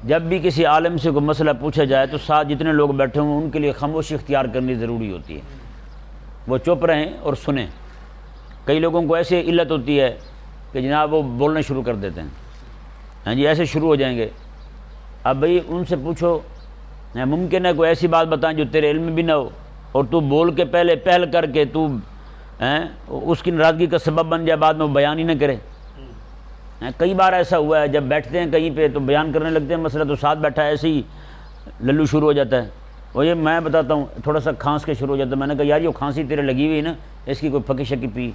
جب بھی کسی عالم سے کوئی مسئلہ پوچھا جائے تو ساتھ جتنے لوگ بیٹھے ہوں ان کے لیے خاموشی اختیار کرنی ضروری ہوتی ہے، وہ چپ رہیں اور سنیں۔ کئی لوگوں کو ایسی علت ہوتی ہے کہ جناب وہ بولنا شروع کر دیتے ہیں، ہاں جی ایسے شروع ہو جائیں گے۔ اب بھئی ان سے پوچھو، ممکن ہے کوئی ایسی بات بتائیں جو تیرے علم میں بھی نہ ہو، اور تو بول کے پہل کر کے تو اس کی ناراضگی کا سبب بن جائے، بعد میں وہ بیان ہی نہ کرے۔ کئی بار ایسا ہوا ہے، جب بیٹھتے ہیں کہیں پہ تو بیان کرنے لگتے ہیں مسئلہ، تو ساتھ بیٹھا ایسے ہی للو شروع ہو جاتا ہے، وہ یہ میں بتاتا ہوں تھوڑا سا کھانس کے شروع ہو جاتا ہے۔ میں نے کہا یار یہ کھانسی تیرے لگی ہوئی نا، اس کی کوئی پھکی شکی پی،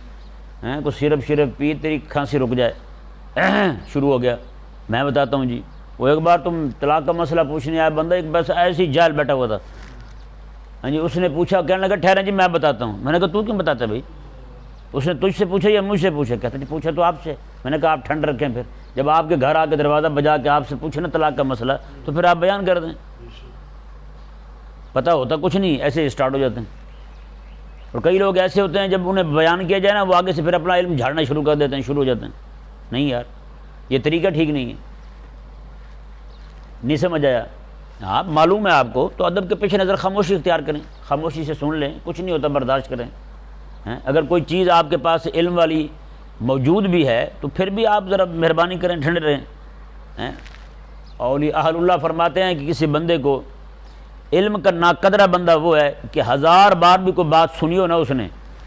کوئی سیرپ پی، تیری کھانسی رک جائے۔ شروع ہو گیا۔ میں بتاتا ہوں جی، وہ ایک بار تم طلاق کا مسئلہ پوچھنے آیا بندہ، ایک بس ایسے ہی جاہل بیٹھا ہوا تھا، ہاں جی اس نے پوچھا، کہنے لگا ٹھہرا جی میں بتاتا ہوں۔ میں نے کہا تو کیوں بتاتا ہے بھائی؟ اس نے تجھ سے پوچھا یا مجھ سے پوچھا؟ کہتا جی پوچھا تو آپ سے۔ میں نے کہا آپ ٹھنڈ رکھیں، پھر جب آپ کے گھر آ کے دروازہ بجا کے آپ سے پوچھے نا طلاق کا مسئلہ تو پھر آپ بیان کر دیں۔ پتہ ہوتا کچھ نہیں، ایسے ہی اسٹارٹ ہو جاتے ہیں۔ اور کئی لوگ ایسے ہوتے ہیں جب انہیں بیان کیا جائے نا وہ آگے سے پھر اپنا علم جھاڑنا شروع کر دیتے ہیں، شروع ہو جاتے ہیں۔ نہیں یار یہ طریقہ ٹھیک نہیں ہے، نہیں سمجھ آیا؟ آپ معلوم ہے آپ کو تو ادب کے پیش نظر خاموشی اختیار کریں، خاموشی سے سن لیں، کچھ نہیں ہوتا، برداشت کریں۔ اگر کوئی چیز آپ کے پاس علم والی موجود بھی ہے تو پھر بھی آپ ذرا مہربانی کریں، ٹھنڈے رہیں۔ اولیاء اہل اللہ فرماتے ہیں کہ کسی بندے کو علم کا ناقدرہ بندہ وہ ہے کہ 1000 بار بھی کوئی بات سنی ہو نا، اس نے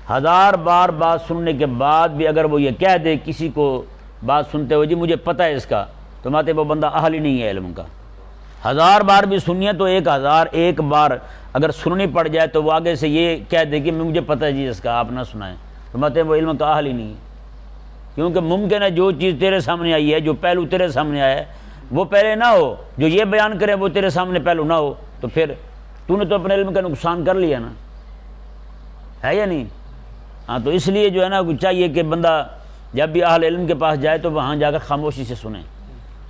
1000 بار بات سننے کے بعد بھی اگر وہ یہ کہہ دے کسی کو بات سنتے ہوئے جی مجھے پتہ ہے اس کا، تو ماتے وہ بندہ اہل ہی نہیں ہے علم کا۔ 1000 بار بھی سنیے تو 1001 بار اگر سننی پڑ جائے تو وہ آگے سے یہ کہہ دے کہ مجھے پتہ ہے جی اس کا، آپ نہ سنائیں، تو ماتے وہ علم کا اہل ہی نہیں ہے۔ کیونکہ ممکن ہے جو چیز تیرے سامنے آئی ہے، جو پہلو تیرے سامنے آیا ہے وہ پہلے نہ ہو، جو یہ بیان کرے وہ تیرے سامنے پہلو نہ ہو، تو پھر تو نے تو اپنے علم کا نقصان کر لیا نا، ہے یا نہیں؟ ہاں تو اس لیے جو ہے نا چاہیے کہ بندہ جب بھی اہل علم کے پاس جائے تو وہاں جا کر خاموشی سے سنیں۔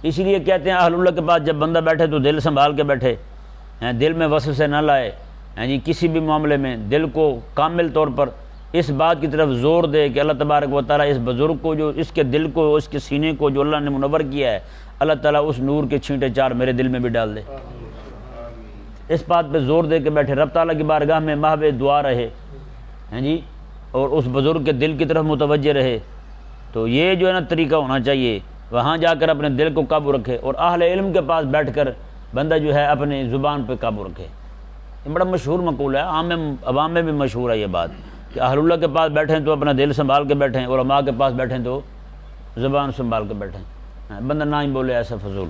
اس لیے کہتے ہیں اہل اللہ کے پاس جب بندہ بیٹھے تو دل سنبھال کے بیٹھے، دل میں وسوسے نہ لائے، جی کسی بھی معاملے میں دل کو کامل طور پر اس بات کی طرف زور دے کہ اللہ تبارک و تعالیٰ اس بزرگ کو، جو اس کے دل کو، اس کے سینے کو جو اللہ نے منور کیا ہے، اللہ تعالیٰ اس نور کے چھینٹے چار میرے دل میں بھی ڈال دے۔ اس بات پہ زور دے کے بیٹھے، رب تعالیٰ کی بارگاہ میں محو دعا رہے، جی اور اس بزرگ کے دل کی طرف متوجہ رہے۔ تو یہ جو ہے نا طریقہ ہونا چاہیے، وہاں جا کر اپنے دل کو قابو رکھے، اور اہل علم کے پاس بیٹھ کر بندہ جو ہے اپنی زبان پہ قابو رکھے۔ یہ بڑا مشہور مقولہ ہے، عوام میں بھی مشہور ہے یہ بات کہ اہل اللہ کے پاس بیٹھیں تو اپنا دل سنبھال کے بیٹھیں، علماء کے پاس بیٹھیں تو زبان سنبھال کے بیٹھیں، بندہ نہ ہی بولے ایسا فضول۔